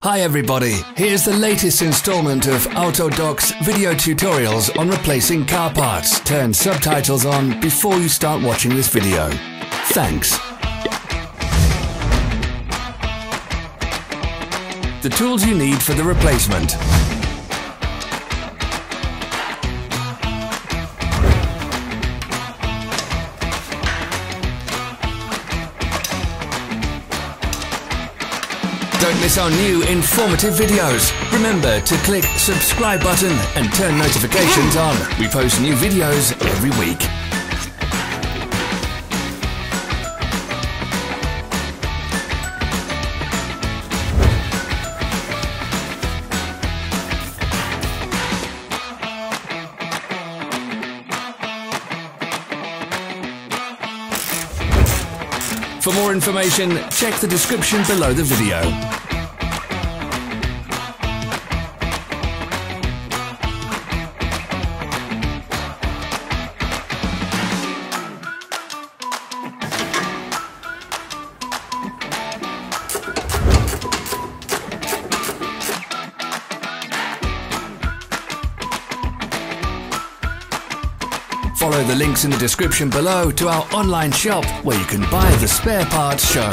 Hi everybody, here's the latest installment of Autodoc's video tutorials on replacing car parts. Turn subtitles on before you start watching this video. Thanks. The tools you need for the replacement. Don't miss our new informative videos. Remember to click subscribe button and turn notifications on. We post new videos every week. For more information, check the description below the video. Follow the links in the description below to our online shop where you can buy the spare parts shown.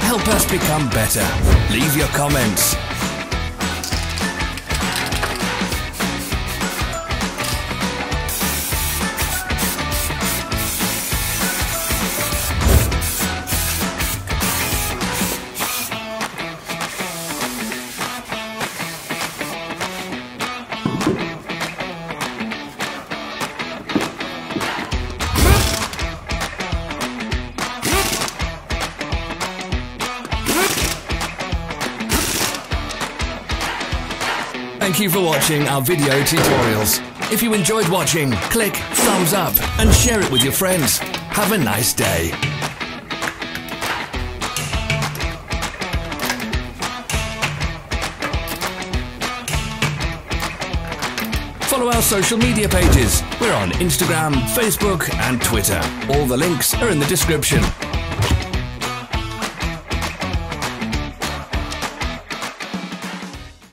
Help us become better. Leave your comments. Thank you for watching our video tutorials. If you enjoyed watching, click thumbs up and share it with your friends. Have a nice day. Follow our social media pages. We're on Instagram, Facebook and Twitter. All the links are in the description.